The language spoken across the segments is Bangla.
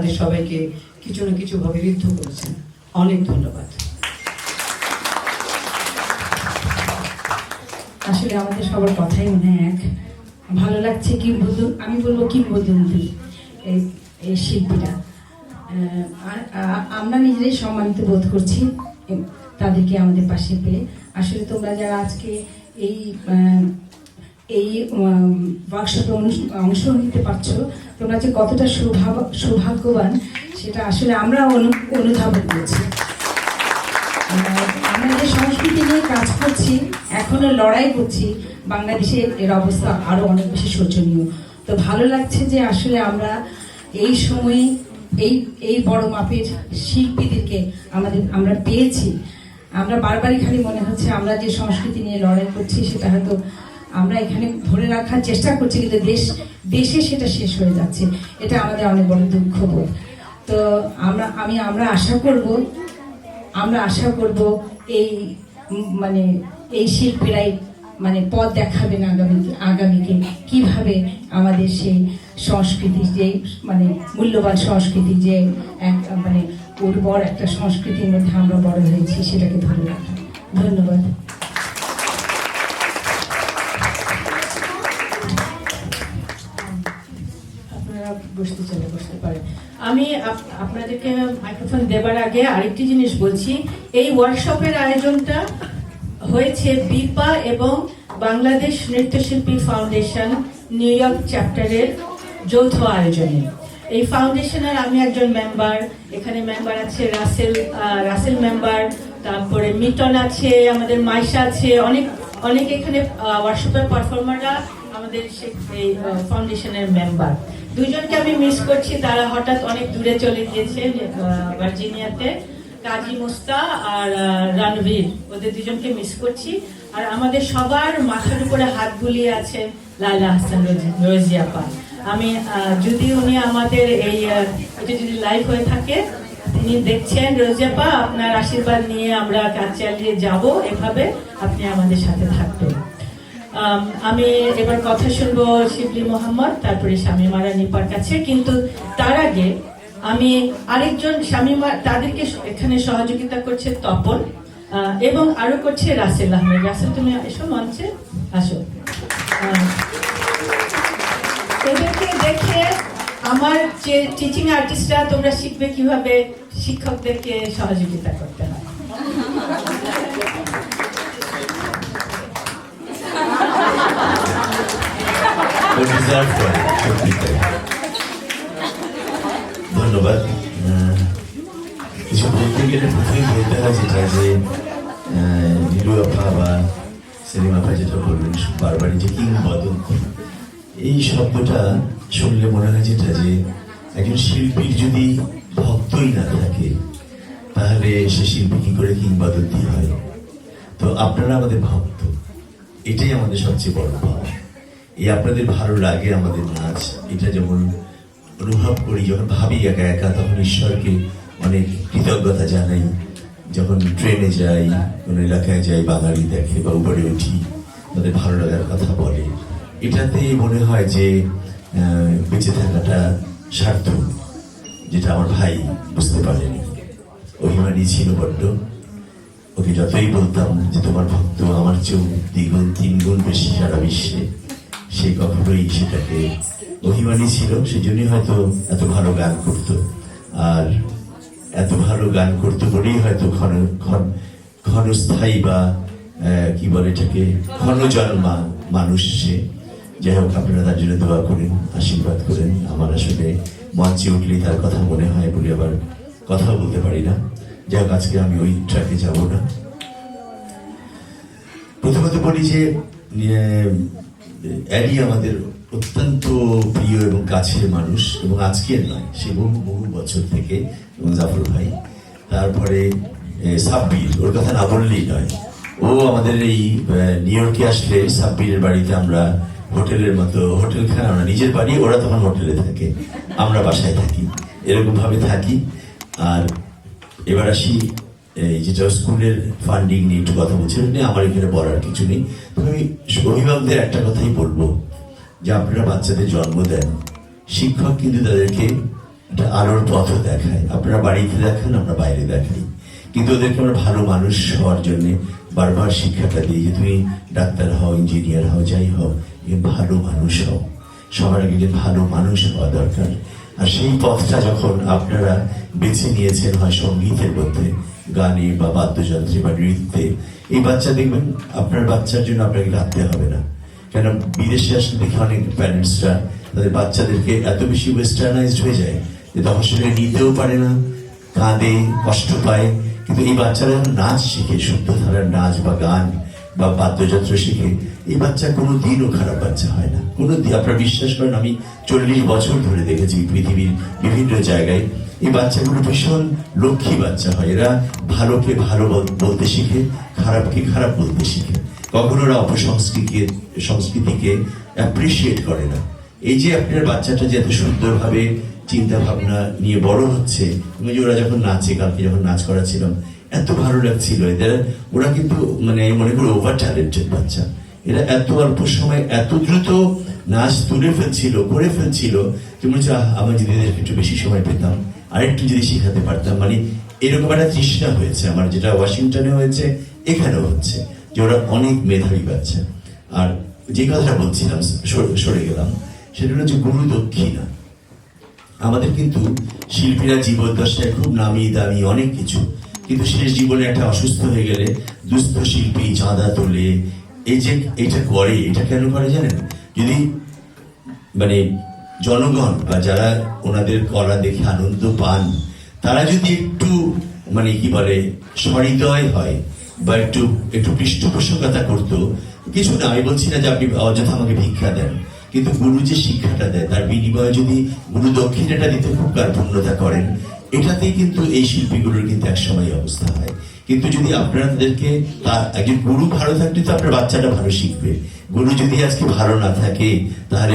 তাদের সবাইকে কিছু না কিছু ভাবে ঋদ্ধ করেছেন। অনেক ধন্যবাদ। আসলে আমাদের সবার কথাই মনে হয় এক। ভালো লাগছে আমি বলবো কিংবদন্তি এই শিল্পীরা। আমরা নিজেরাই সম্মানিত বোধ করছি তাদেরকে আমাদের পাশে পেয়ে। আসলে তোমরা যারা আজকে এই ওয়ার্কশপে অংশ নিতে পারছো, তোমরা যে কতটা সৌভাগ্যবান সেটা আসলে আমরা অনুধাবন করছি। আমরা যে সংস্কৃতি নিয়ে কাজ করছি, এখনো লড়াই করছি, বাংলাদেশে এর অবস্থা আরো অনেক বেশি শোচনীয়। তো ভালো লাগছে যে আসলে আমরা এই সময়ে এই বড় মাপের শিল্পীদেরকে আমরা পেয়েছি। আমরা বারবারই খালি মনে হচ্ছে আমরা যে সংস্কৃতি নিয়ে লড়াই করছি সেটা হয়তো আমরা এখানে ধরে রাখার চেষ্টা করছি, কিন্তু দেশে সেটা শেষ হয়ে যাচ্ছে। এটা আমাদের অনেক বড় দুঃখ বোধ। তো আমরা আশা করব এই শিল্পীরাই পথ দেখাবেন আগামীকে কিভাবে আমাদের সেই সংস্কৃতি, যে মূল্যবান সংস্কৃতি, যে উর্বর একটা সংস্কৃতির মধ্যে আমরা বড় হয়েছি, সেটাকে ধরে রাখা। ধন্যবাদ। আপনারা বসতে চাইলে বসতে পারেন। আমি আপনাদেরকে মাইক্রোফোন দেবার আগে আরেকটি জিনিস বলছি। এই ওয়ার্কশপের আয়োজনটা হয়েছে বিপা এবং বাংলাদেশ নৃত্যশিল্পী ফাউন্ডেশন নিউ ইয়র্ক চ্যাপ্টারের যৌথ আয়োজনে। এই ফাউন্ডেশনের আমি একজন মেম্বার, এখানে মেম্বার আছে রাসেল মেম্বার, তারপরে মিটন আছে, আমাদের মাইশা আছে, অনেক এখানে ওয়ার্কশপের পারফর্মাররা আমাদের এই ফাউন্ডেশনের মেম্বার। দুইজনকে আমি মিস করছি, তারা হঠাৎ অনেক দূরে চলে গিয়েছে ভার্জিনিয়াতে, কাজী মুস্তা আর রণবীর, ওদের দুজনকে মিস করছি। আর আমাদের সবার মাথার উপরে হাত বুলিয়ে আছেন লাইলা হাসান রোজিয়াপা। আমি যদি উনি আমাদের এটা যদি লাইভ হয়ে থাকে, তিনি দেখছেন, রোজিয়াপা আপনার আশীর্বাদ নিয়ে আমরা কাজ চালিয়ে যাব, এভাবে আপনি আমাদের সাথে থাকবেন। আমি এবার কথা শুনবো শিবলি মোহাম্মদ, তারপরে শামীমা রানীপার কাছে। কিন্তু তার আগে আমি আরেকজন শামীমা, তাদেরকে এখানে সহযোগিতা করছে তপন এবং আরো করছে রাসেল আহমেদ। রাসেল, তুমি এসো মঞ্চে, আসো। এদেরকে দেখে আমার যে টিচিং আর্টিস্টরা, তোমরা শিখবে কিভাবে শিক্ষকদেরকে সহযোগিতা করতে হয়। ধন্যবাদ। কিছু বলতে গেলে প্রথমেই বলতে হয় যেটা যে নীলু আপা বা সেলিম আপা যেটা বললেন বারবারই যে কিংবদন্তি, এই শব্দটা শুনলে মনে হয় যেটা যে একজন শিল্পীর যদি ভক্তই না থাকে তাহলে সে শিল্পী কি করে কিংবদন্তি হয়। তো আপনারা আমাদের ভক্ত, এটাই আমাদের সবচেয়ে বড় পাওয়া। এই আপনাদের ভালো লাগে আমাদের নাচ, এটা যেমন অনুভব করি, যখন ভাবি একা একা তখন ঈশ্বরকে অনেক কৃতজ্ঞতা জানাই। যখন ট্রেনে যাই, কোনো এলাকায় যাই, বাঙালি দেখে বা উপরে উঠি, তাদের ভালো লাগার কথা বলে, এটাতে মনে হয় যে বেঁচে থাকাটা সার্থক, যেটা আমার ভাই বুঝতে পারেনি। অভিমানী ছিল বড্ড, ওকে যতই বলতাম যে তোমার ভক্ত আমার চেয়েও দ্বিগুণ তিনগুণ বেশি সারা বিশ্বে, সে কখনোই সেটাকে, অভিমানী ছিল, সেই জন্যই হয়তো এত ভালো গান করতো। আর এত ভালো গান করতো বলেই হয়তো ক্ষণস্থায়ী বা কি বলে এটাকে ক্ষণজন্মা মানুষ সে। যাই হোক, আপনারা তার জন্য দোয়া করেন, আশীর্বাদ করেন। আমার আসলে মঞ্চে উঠলেই তার কথা মনে হয় বলে আবার কথা বলতে পারি না। যাই হোক, আজকে আমি ওই ট্র্যাকে যাব না। প্রথমত বলি যে অ্যাডি আমাদের অত্যন্ত প্রিয় এবং কাছের মানুষ, এবং আজকের নয়, সে বহু বছর থেকে, এবং জাফর ভাই, তারপরে সাব্বির, ওর কথা না বললেই নয়। ও আমাদের এই নিউ ইয়র্কে আসলে সাব্বিরের বাড়িতে আমরা হোটেলের মতো, হোটেলখানা আমরা নিজের বাড়ি, ওরা তখন হোটেলে থাকে, আমরা বাসায় থাকি, এরকম ভাবে থাকি। আর এবার আসি যেটা স্কুলের ফান্ডিং নিয়ে একটু কথা বলছি, আমার এখানে বলার কিছু নেই। আমি অভিভাবকদের একটা কথাই বলবো, যে আপনারা বাচ্চাদের জন্ম দেন, শিক্ষক কিন্তু তাদেরকে একটা আলোর পথও দেখায়। আপনারা বাড়িতে দেখান, আমরা বাইরে দেখাই, কিন্তু ওদেরকে আমরা ভালো মানুষ হওয়ার জন্য বারবার শিক্ষাটা দিই যে তুমি ডাক্তার হও, ইঞ্জিনিয়ার হও, যাই হও, ভালো মানুষ হও। সবার আগে যে ভালো মানুষ হওয়া দরকার। আর সেই পথটা যখন আপনারা বেছে নিয়েছেন, হয় সঙ্গীতের মধ্যে, গানে বা বাদ্যযন্ত্রে বা নৃত্যে, এই বাচ্চা দেখবেন আপনার বাচ্চার জন্য আপনাকে রাখতে হবে না। কেন বিদেশে আসলে দেখে অনেক প্যারেন্টসরা তাদের বাচ্চাদেরকে এত বেশি ওয়েস্টার্নাইজড হয়ে যায় যে তখন সেটা নিতেও পারে না, কাঁদে, কষ্ট পায়। কিন্তু এই বাচ্চারা যখন নাচ শিখে, শুদ্ধ ধারার নাচ বা গান বা বাদ্যযন্ত্র শিখে, এই বাচ্চা কোনো দিনও খারাপ বাচ্চা হয় না, কোনো দিন। আপনারা বিশ্বাস করেন, আমি 40 বছর ধরে দেখেছি পৃথিবীর বিভিন্ন জায়গায় এই বাচ্চাগুলো ভীষণ লক্ষ্মী বাচ্চা হয়। এরা ভালোকে ভালো বলতে শিখে, খারাপকে খারাপ বলতে শিখে। কখনো ওরা সংস্কৃতিকে অ্যাপ্রিসিয়েট করে না। এই যে আপনার বাচ্চাটা যে এত সুন্দরভাবে চিন্তা ভাবনা নিয়ে বড় হচ্ছে, যে ওরা যখন নাচে, কালকে যখন নাচ করাছিলাম, এত ভালো লাগছিল এদের। ওরা কিন্তু মানে মনে করি ওভার ট্যালেন্টেড বাচ্চা। এরা এত অল্প সময় এত দ্রুত নাচ করে ফেলছিল যে মনে হচ্ছে আমার যদি এদেরকে একটু বেশি সময় পেতাম, আরেকটু যদি শিখাতে পারতাম। মানে এরকম একটা তৃষ্ণা হয়েছে আমার, যেটা ওয়াশিংটনে হয়েছে, এখানেও হচ্ছে, যে ওরা অনেক মেধাবী বাচ্চা। আর যে কথাটা বলছিলাম, সরে গেলাম, সেটা হলো যে গুরু দক্ষিণা। আমাদের কিন্তু শিল্পীরা জীবদ্দশায় খুব নামি দামি অনেক কিছু, কিন্তু শেষ জীবনে একটা অসুস্থ হয়ে গেলে দুস্থ শিল্পী চাঁদা তোলে। এই যে এটা করে, এটা কেন করে জানেন? যদি মানে জনগণ বা যারা ওনাদের কলা দেখে আনন্দ পান, তারা যদি একটু মানে কি বলে সহৃদয় হয় বা একটু পৃষ্ঠপোষকতা করতো, কিছু না, আমি বলছি না যে আপনি অযথা আমাকে ভিক্ষা দেন, কিন্তু গুরু যে শিক্ষাটা দেয় তার বিনিময়ে যদি গুরু দক্ষিণাটা দিতে খুব কার্পণ্যতা করেন, এটাতেই কিন্তু এই শিল্পীগুলোর কিন্তু একসময় অবস্থা হয়। কিন্তু যদি আপনারা তাদেরকে, একজন গুরু ভালো থাকলে তো আপনার বাচ্চাটা ভালো শিখবে। গুরু যদি আজকে ভালো না থাকে, তাহলে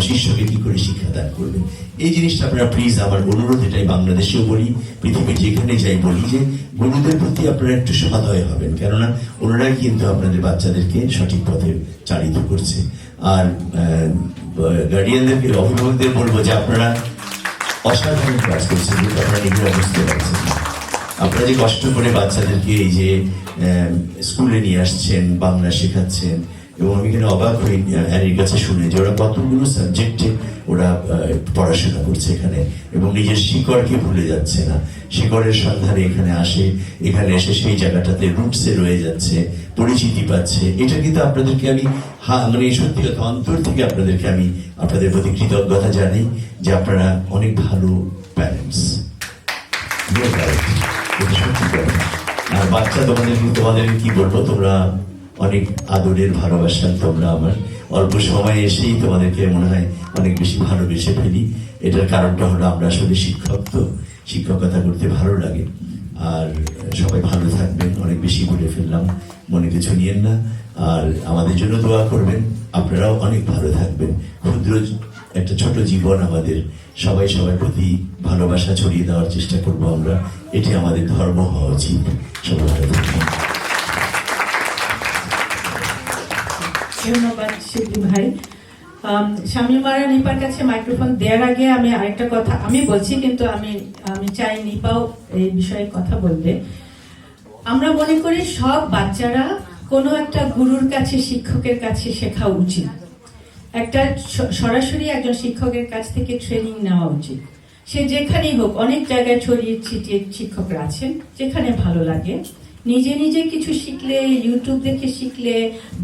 শিষ্যকে কি করে শিক্ষাদান করবে? এই জিনিসটা আপনারা প্লিজ, আমার অনুরোধ এটাই, বাংলাদেশেও বলি, পৃথিবীর যেখানে যাই বলি, যে গুরুদের প্রতি আপনারা একটু সদয় হবেন, কেননা ওনারাই কিন্তু আপনাদের বাচ্চাদেরকে সঠিক পথে চালিত করছে। আর গার্ডিয়ানদেরকে, অভিভাবকদের বলবো যে আপনারা অসাধারণ কাজ করছেন, কিন্তু আপনারা নিজেরা বুঝতে পারছেন না। আপনারা যে কষ্ট করে বাচ্চাদেরকে এই যে স্কুলে নিয়ে আসছেন, বাংলা শেখাচ্ছেন, এবং আমি এখানে অবাক হই অ্যানির কাছে শুনে যে ওরা কতগুলো সাবজেক্টে ওরা পড়াশোনা করছে এখানে, এবং নিজের শিকড়কে ভুলে যাচ্ছে না। শিকড়ের সন্ধানে এখানে আসে, এখানে এসে সেই জায়গাটাতে রুটসে রয়ে যাচ্ছে, পরিচিতি পাচ্ছে। এটা কিন্তু আপনাদেরকে আমি মানে সত্যি কথা অন্তর থেকে আপনাদেরকে আমি আপনাদের প্রতি কৃতজ্ঞতা জানাই যে আপনারা অনেক ভালো প্যারেন্টস। আর বাচ্চা তোমাদের কি বলবো, তোমরা অনেক আদরের, ভালোবাসার। তোমরা আমার অল্প সময় এসেই তোমাদেরকে মনে হয় অনেক বেশি ভালোবেসে ফেলি। এটার কারণটা হলো আমরা আসলে শিক্ষক, তো শিক্ষকতা করতে ভালো লাগে। আর সবাই ভালো থাকবেন, অনেক বেশি বলে ফেললাম, মনে কিছু নিয়েন না। আর আমাদের জন্য দোয়া করবেন, আপনারাও অনেক ভালো থাকবেন। ক্ষুদ্র একটা ছোট জীবন আমাদের, সবাই সবার প্রতি ভালোবাসা ছড়িয়ে দেওয়ার চেষ্টা করবো আমরা, এটি আমাদের ধর্ম হওয়া উচিত। সবাই ভালো থাকবেন। ধন্যবাদ শিল্পী ভাই। শামীমারা নিপার কাছে মাইক্রোফোন দেওয়ার আগে আমি আরেকটা কথা আমি বলছি, কিন্তু আমি চাই নিপাও এই বিষয়ে কথা বলবে। আমরা মনে করি সব বাচ্চারা কোনো একটা গুরুর কাছে, শিক্ষকের কাছে শেখা উচিত। একটা সরাসরি একজন শিক্ষকের কাছ থেকে ট্রেনিং নেওয়া উচিত। সে যেখানেই হোক, অনেক জায়গায় ছড়িয়ে ছিটিয়ে শিক্ষকরা আছেন, যেখানে ভালো লাগে। নিজে নিজে কিছু শিখলে, ইউটিউব দেখে শিখলে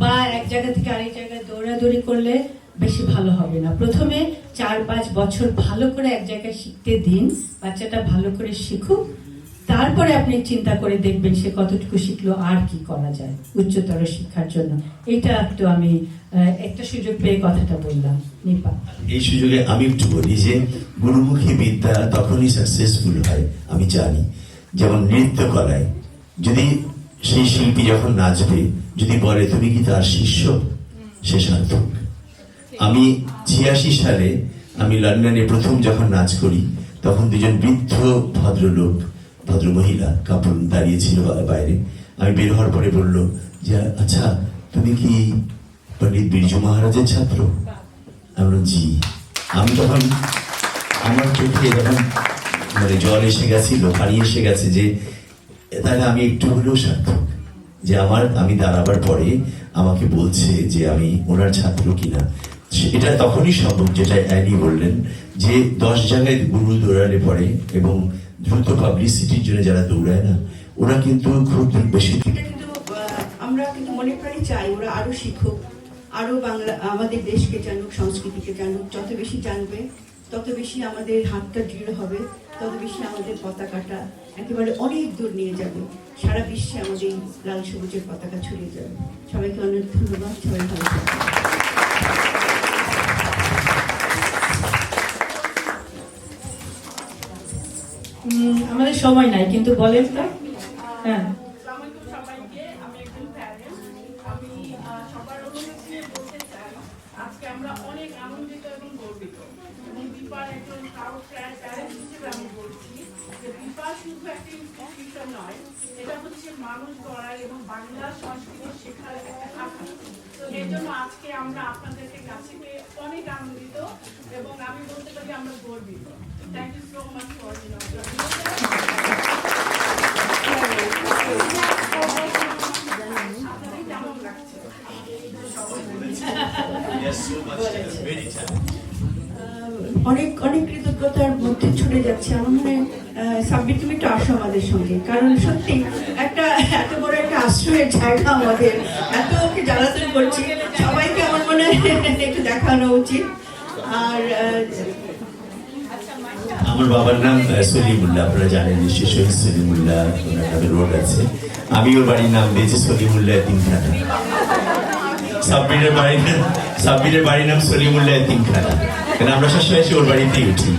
বা এক জায়গা থেকে আরেক জায়গায় দৌড়াদৌড়ি করলে বেশি ভালো হবে না। প্রথমে 4-5 বছর ভালো করে এক জায়গায় শিখতে দিন, বাচ্চাটা ভালো করে শিখুক, তারপরে আপনি চিন্তা করে দেখবেন সে কতটুকু শিখলো, আর কি করা যায় উচ্চতর শিক্ষার জন্য। এটা একটু আমি একটা সুযোগ পেয়ে কথাটা বললাম। নিপা, এই সুযোগে আমি একটু বলি যে গুরুমুখী বিদ্যা তখনই সাকসেসফুল হয় আমি জানি। যেমন নৃত্য কলায় যদি সেই শিল্পী যখন নাচবে, যদি বলে তুমি কি তার শিষ্য, সে সার্থক। আমি 86 সালে আমি লন্ডনে প্রথম যখন নাচ করি, তখন দুজন বৃদ্ধ ভদ্র মহিলা কাপড় দাঁড়িয়েছিল বাইরে। আমি বের হওয়ার পরে বললো যে আচ্ছা তুমি কি পণ্ডিত বিরজু মহারাজের ছাত্র? আমি বললাম জি। আমি তখন আমার চোখে যখন মানে জল এসে গেছিল, পানি এসে গেছে, যে তাহলে আমি একটু হলেও সার্থক, যে আমি দাঁড়াবার পরে আমাকে বলছে যে আমি ওনার ছাত্র কিনা। এটা তখনই সম্ভব, যেটা অ্যানি বললেন, যে 10 জায়গায় গুরু দৌড়ালে পরে এবং দ্রুত পাবলিসিটির জন্য যারা দৌড়ায় না, ওরা কিন্তু খুব বেশি। এটা কিন্তু আমরা কিন্তু মনে প্রাণে চাই ওরা আরো শিখুক, আরো বাংলা আমাদের দেশকে জানুক, সংস্কৃতিকে জানুক। যত বেশি জানবে তত বেশি আমাদের হাতটা দৃঢ় হবে, তত বেশি আমাদের পতাকাটা একেবারে অনেক দূর নিয়ে যাবে, সারা বিশ্বে আমাদের এই লাল সবুজের পতাকা ছড়িয়ে যাবে। সবাইকে অনেক ধন্যবাদ, সবাই ভালো থাকবেন। আমাদের সময় নাই, কিন্তু বলেন তো। হ্যাঁ, আসসালামাইকুম সবাইকে। আমি একজন প্যারেন্ট। আমি সবার অনুরোধে বলতে চাই, আজকে আমরা অনেক আনন্দিত এবং গর্বিত, এবং দীপার একজন কারো প্যারেন্ট হিসেবে আমি বলছি যে দীপা শুধু একটা ইনস্টিটিউশন নয়, এটা হচ্ছে মানুষ গড়ার এবং বাংলা সংস্কৃতি শেখার একটা শাখা। তো এর জন্য আজকে আমরা আপনাদেরকে কাছে পেয়ে অনেক আনন্দিত, এবং আমি বলতে পারি আমরা গর্বিত। Thank you so much for অনেক অনেক কৃতজ্ঞতার মধ্যে ছুটে যাচ্ছে। আমার মনে হয় সাব্বির, তুমি একটু আসো আমাদের সঙ্গে, কারণ সত্যি একটা এত বড় একটা আশ্রয়ের জায়গা আমাদের, এত ওকে জ্বালাতন করছি, সবাইকে আমার মনে হয় একটু দেখানো উচিত। আর আমার বাবার নাম সলিমুল্লাহ, আপনারা জানেন নিশ্চয়ই, শহীদ সলিমুল্লাহ ওনার নামে রোড আছে। আমি ওর বাড়ির নাম দিয়েছি সলিমুল্লাহ এতিমখানা। সাব্বিরের বাড়ির নাম সলিমুল্লাহ এতিমখানা, কারণ আমরা সবসময় এসে ওর বাড়িতেই উঠি,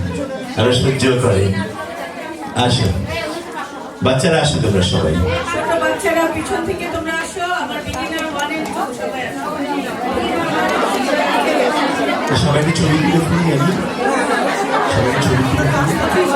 আরো সহ্য করে। আসো বাচ্চারা, আসো তোমরা সবাই, ছোট বাচ্চারা পিছন থেকে তোমরা আসো, আমার বিগিনার 1 and 2 সবাই আসো। সবাইকে ছবি তুলে ফেলি, আমি সবাইকে ছবি তুলে ফেলি।